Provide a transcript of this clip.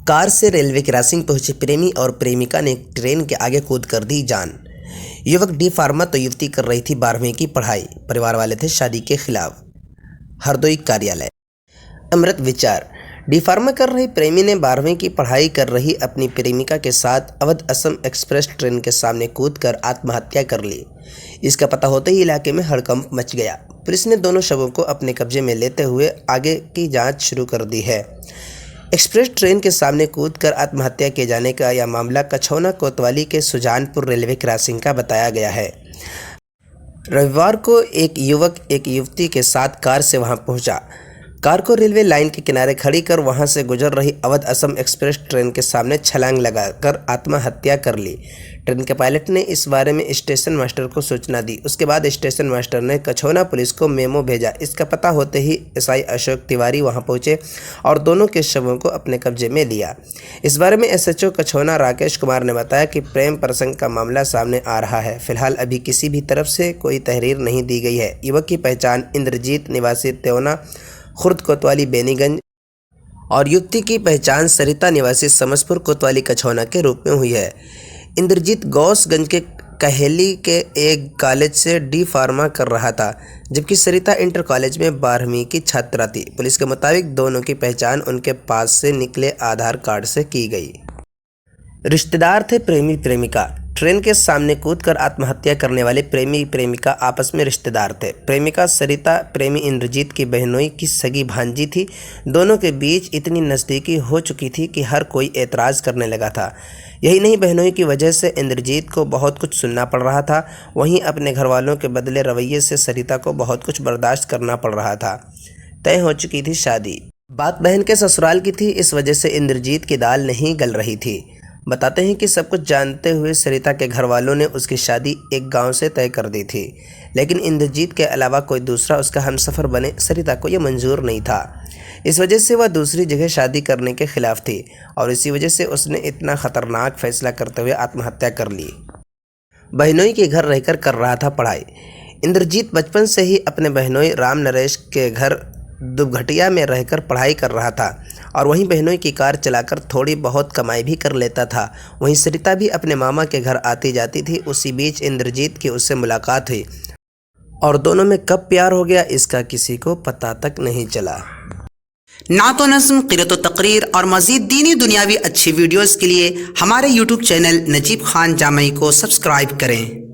Car से railway crossing पहुंचे प्रेमी और प्रेमिका ने ट्रेन के आगे कूद कर दी जान। युवक डी फार्मा तो युवती कर रही थी 12वीं की पढ़ाई। परिवार वाले थे शादी के खिलाफ। हरदोई कार्यालय। अमृत विचार। डी फार्मा कर रही प्रेमी ने 12वीं की पढ़ाई कर रही अपनी प्रेमिका के साथ अवध असम एक्सप्रेस ट्रेन के सामने कूदकर आत्महत्या कर ली। इसका पता होते ही इलाके में हड़कंप मच गया। पुलिस ने दोनों शवों को अपने कब्जे में लेते हुए आगे की जांच शुरू कर दी है। एक्सप्रेस ट्रेन के सामने कूदकर आत्महत्या किए जाने का यह मामला कछौना कोतवाली के सुजानपुर रेलवे क्रॉसिंग का बताया गया है। रविवार को एक युवक एक युवती के साथ कार से वहां पहुंचा। कार को रेलवे लाइन के किनारे खड़ी कर वहां से गुजर रही अवध असम एक्सप्रेस ट्रेन के सामने छलांग लगाकर आत्महत्या कर ली। ट्रेन के पायलट ने इस बारे में स्टेशन मास्टर को सूचना दी। उसके बाद स्टेशन मास्टर ने कछौना पुलिस को मेमो भेजा। इसका पता होते ही एसआई अशोक तिवारी वहां पहुंचे और दोनों के शवों को अपने कब्जे में लिया। इस बारे में एसएचओ कछौना राकेश कुमार ने बताया कि प्रेम प्रसंग का मामला सामने आ रहा है। फिलहाल अभी किसी भी तरफ से कोई तहरीर नहीं दी गई है। युवक की पहचान इंद्रजीत निवासी त्योना खुर्द कोतवाली बेनीगंज और युवती की पहचान सरिता निवासी समसपुर कोतवाली कछौना के रूप में हुई है। इंद्रजीत गौसगंज के कहेली के एक कॉलेज से डी फार्मा कर रहा था, जबकि सरिता इंटर कॉलेज में 12वीं की छात्रा थी। पुलिस के मुताबिक दोनों की पहचान उनके पास से निकले आधार कार्ड से की गई। रिश्तेदार थे प्रेमी प्रेमिका। ट्रेन के सामने कूदकर आत्महत्या करने वाले प्रेमी प्रेमिका आपस में रिश्तेदार थे। प्रेमिका सरिता प्रेमी इंद्रजीत की बहनोई की सगी भांजी थी। दोनों के बीच इतनी नज़दीकी हो चुकी थी कि हर कोई एतराज़ करने लगा था। यही नहीं, बहनोई की वजह से इंद्रजीत को बहुत कुछ सुनना पड़ रहा था। वहीं अपने घर वालों के बदले रवैये से सरिता को बहुत कुछ बर्दाश्त करना पड़ रहा था। तय हो चुकी थी शादी। बात बहन के ससुराल की थी, इस वजह से इंद्रजीत की दाल नहीं गल रही थी। बताते हैं कि सब कुछ जानते हुए सरिता के घर वालों ने उसकी शादी एक गांव से तय कर दी थी, लेकिन इंद्रजीत के अलावा कोई दूसरा उसका हमसफ़र बने सरिता को यह मंजूर नहीं था। इस वजह से वह दूसरी जगह शादी करने के खिलाफ थी और इसी वजह से उसने इतना ख़तरनाक फैसला करते हुए आत्महत्या कर ली। बहनोई के घर रहकर कर रहा था पढ़ाई। इंद्रजीत बचपन से ही अपने बहनोई राम नरेश के घर दुबघटिया में रहकर पढ़ाई कर रहा था और वहीं बहनोई की कार चलाकर थोड़ी बहुत कमाई भी कर लेता था। वहीं सरिता भी अपने मामा के घर आती जाती थी। उसी बीच इंद्रजीत की उससे मुलाकात हुई और दोनों में कब प्यार हो गया इसका किसी को पता तक नहीं चला। नातो नज़्म, क़िरातो तक़रीर और मज़ीद दीनी दुनियावी अच्छी वीडियोज़ के लिए हमारे YouTube चैनल नजीब खान जामई को सब्सक्राइब करें।